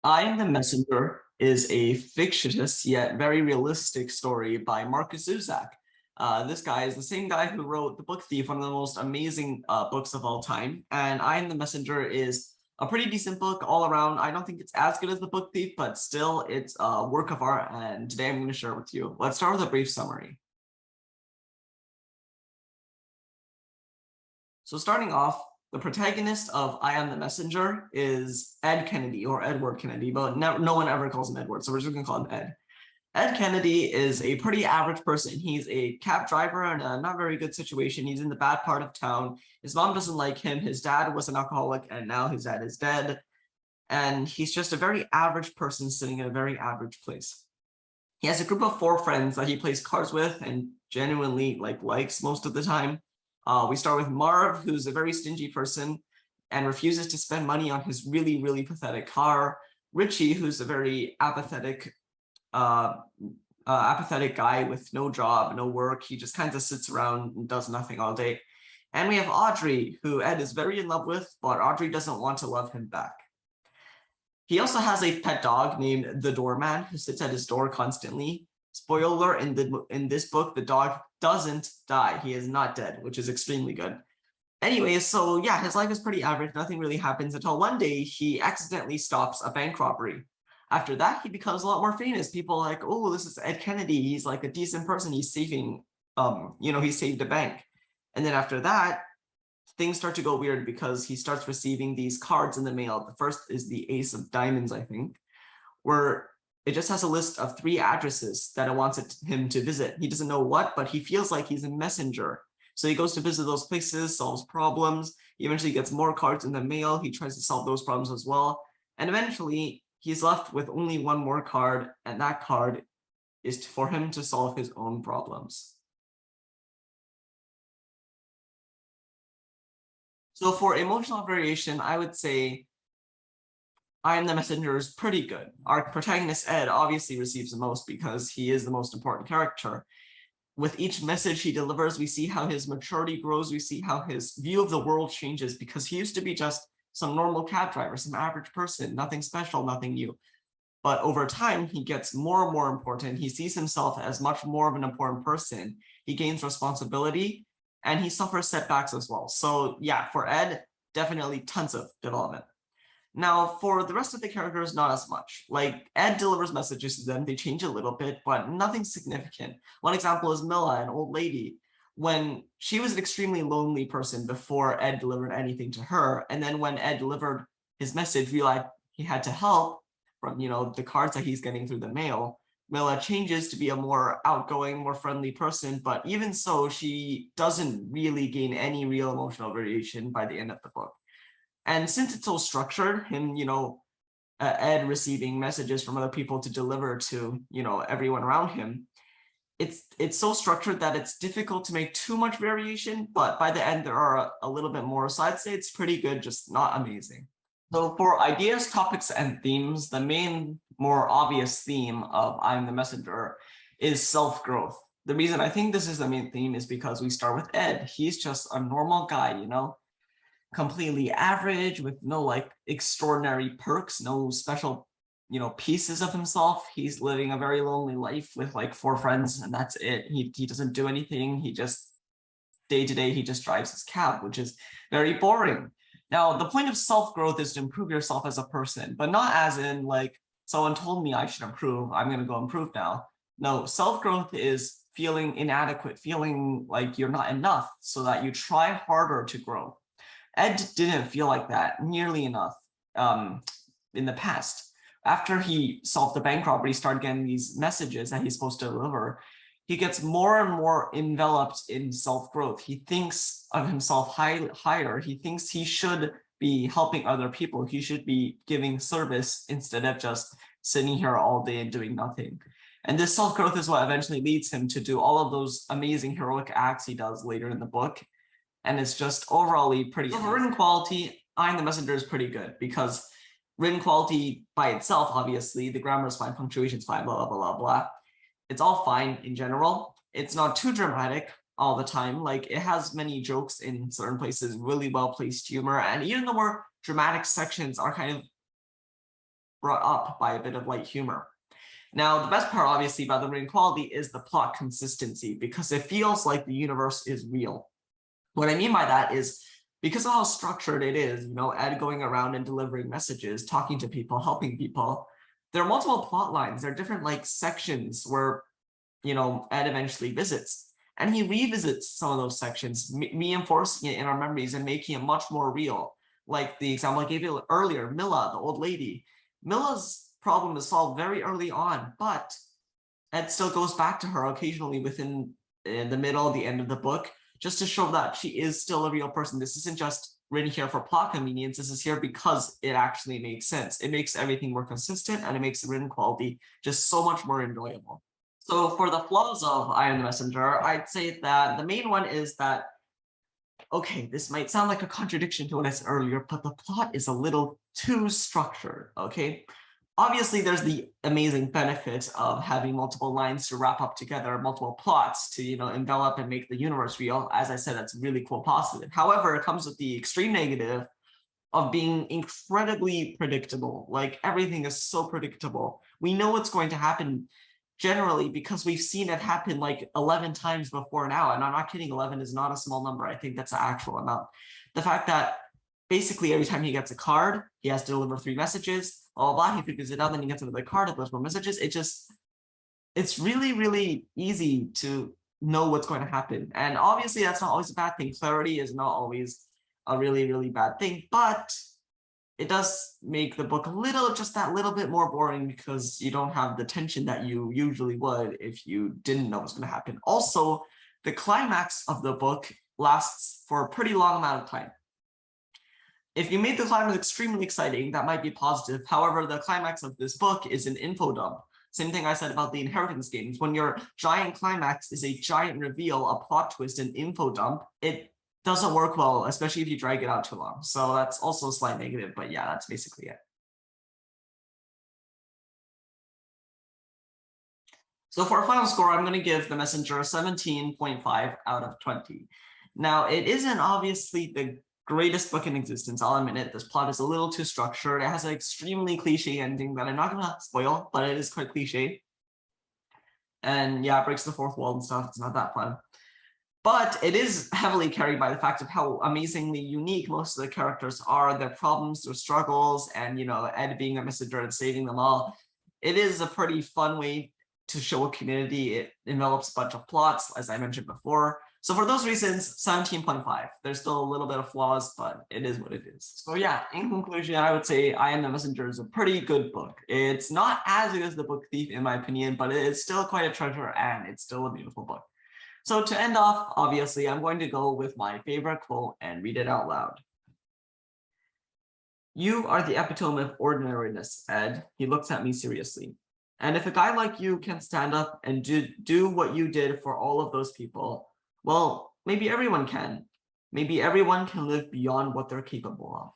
I Am the Messenger is a fictitious yet very realistic story by Markus Zusak. This guy is the same guy who wrote The Book Thief, one of the most amazing books of all time. And I Am the Messenger is a pretty decent book all around. I don't think it's as good as The Book Thief, but still it's a work of art. And today I'm going to share it with you. Let's start with a brief summary. So starting off, the protagonist of I Am the Messenger is Ed Kennedy, or Edward Kennedy, but no one ever calls him Edward, so we're just gonna call him Ed. Ed Kennedy is a pretty average person. He's a cab driver in a not very good situation. He's in the bad part of town. His mom doesn't like him. His dad was an alcoholic, and now his dad is dead. And he's just a very average person sitting in a very average place. He has a group of 4 friends that he plays cards with and genuinely likes most of the time. We start with Marv, who's a very stingy person and refuses to spend money on his really, really pathetic car. Richie, who's a very apathetic guy with no job, no work. He just kind of sits around and does nothing all day. And we have Audrey, who Ed is very in love with, but Audrey doesn't want to love him back. He also has a pet dog named the Doorman who sits at his door constantly. Spoiler, in this book, the dog doesn't die. He is not dead, which is extremely good. Anyways, so yeah, his life is pretty average. Nothing really happens until one day he accidentally stops a bank robbery. After that, he becomes a lot more famous. People are like, oh, this is Ed Kennedy. He's like a decent person. He's saving, he saved a bank. And then after that, things start to go weird because he starts receiving these cards in the mail. The first is the Ace of Diamonds, I think, where it just has a list of 3 addresses that it wants him to visit. He doesn't know what, but he feels like he's a messenger. So he goes to visit those places, solves problems. He eventually gets more cards in the mail. He tries to solve those problems as well. And eventually he's left with only one more card, and that card is for him to solve his own problems. So for emotional variation, I would say I Am the Messenger is pretty good. Our protagonist, Ed, obviously receives the most because he is the most important character. With each message he delivers, we see how his maturity grows. We see how his view of the world changes because he used to be just some normal cab driver, some average person, nothing special, nothing new. But over time, he gets more and more important. He sees himself as much more of an important person. He gains responsibility and he suffers setbacks as well. So yeah, for Ed, definitely tons of development. Now, for the rest of the characters, not as much. Like, Ed delivers messages to them, they change a little bit, but nothing significant. One example is Milla, an old lady. When she was an extremely lonely person before Ed delivered anything to her, and then when Ed delivered his message, realized he had to help from, the cards that he's getting through the mail, Milla changes to be a more outgoing, more friendly person, but even so, she doesn't really gain any real emotional variation by the end of the book. And since it's so structured, him, Ed receiving messages from other people to deliver to, everyone around him, it's so structured that it's difficult to make too much variation, but by the end there are a little bit more. So I'd say it's pretty good, just not amazing. So for ideas, topics, and themes, the main, more obvious theme of I Am the Messenger is self-growth. The reason I think this is the main theme is because we start with Ed. He's just a normal guy, completely average with no extraordinary perks, no special, pieces of himself. He's living a very lonely life with 4 friends and that's it. He doesn't do anything. He just day to day, he just drives his cab, which is very boring. Now, the point of self-growth is to improve yourself as a person, but not as in someone told me I should improve, I'm going to go improve now. No, self-growth is feeling inadequate, feeling like you're not enough so that you try harder to grow. Ed didn't feel like that nearly enough in the past. After he solved the bank robbery, he started getting these messages that he's supposed to deliver. He gets more and more enveloped in self-growth. He thinks of himself higher. He thinks he should be helping other people. He should be giving service instead of just sitting here all day and doing nothing. And this self-growth is what eventually leads him to do all of those amazing heroic acts he does later in the book. And it's just overall pretty. So for written quality, I Am the Messenger is pretty good because written quality by itself, obviously, the grammar is fine, punctuation is fine, blah, blah, blah, blah. It's all fine in general. It's not too dramatic all the time. It has many jokes in certain places, really well-placed humor, and even the more dramatic sections are kind of brought up by a bit of light humor. Now, the best part, obviously, about the written quality is the plot consistency, because it feels like the universe is real. What I mean by that is because of how structured it is, Ed going around and delivering messages, talking to people, helping people, there are multiple plot lines. There are different sections where, Ed eventually visits. And he revisits some of those sections, reinforcing it in our memories and making it much more real. Like the example I gave you earlier, Milla, the old lady. Milla's problem is solved very early on, but Ed still goes back to her occasionally within the middle, the end of the book, just to show that she is still a real person. This isn't just written here for plot convenience. This is here because it actually makes sense. It makes everything more consistent, and it makes the written quality just so much more enjoyable. So for the flaws of I Am the Messenger, I'd say that the main one is that, okay, this might sound like a contradiction to what I said earlier, but the plot is a little too structured, okay? Obviously, there's the amazing benefit of having multiple lines to wrap up together, multiple plots to, envelop and make the universe real. As I said, that's a really cool positive. However, it comes with the extreme negative of being incredibly predictable. Like, everything is so predictable. We know what's going to happen generally because we've seen it happen like 11 times before now. And I'm not kidding, 11 is not a small number. I think that's the actual amount. The fact that basically every time he gets a card, he has to deliver 3 messages, blah, blah, blah. He figures it out, then he gets another card, delivers more messages. It's really, really easy to know what's going to happen. And obviously that's not always a bad thing. Clarity is not always a really, really bad thing, but it does make the book just that little bit more boring because you don't have the tension that you usually would if you didn't know what's going to happen. Also, the climax of the book lasts for a pretty long amount of time. If you made the climax extremely exciting, that might be positive. However, the climax of this book is an info dump. Same thing I said about the inheritance games. When your giant climax is a giant reveal, a plot twist, an info dump, it doesn't work well, especially if you drag it out too long. So that's also a slight negative, but yeah, that's basically it. So for a final score, I'm going to give The Messenger 17.5 out of 20. Now, it isn't obviously the greatest book in existence. I'll admit it. This plot is a little too structured. It has an extremely cliche ending that I'm not going to spoil, but it is quite cliche. And yeah, it breaks the fourth wall and stuff. It's not that fun. But it is heavily carried by the fact of how amazingly unique most of the characters are, their problems, their struggles, and, Ed being a messenger and saving them all. It is a pretty fun way to show a community. It envelops a bunch of plots, as I mentioned before. So for those reasons, 17.5. There's still a little bit of flaws, but it is what it is. So yeah, in conclusion, I would say I Am the Messenger is a pretty good book. It's not as good as The Book Thief, in my opinion, but it's still quite a treasure, and it's still a beautiful book. So to end off, obviously, I'm going to go with my favorite quote and read it out loud. "You are the epitome of ordinariness, Ed." He looks at me seriously. "And if a guy like you can stand up and do what you did for all of those people, well, maybe everyone can. Maybe everyone can live beyond what they're capable of."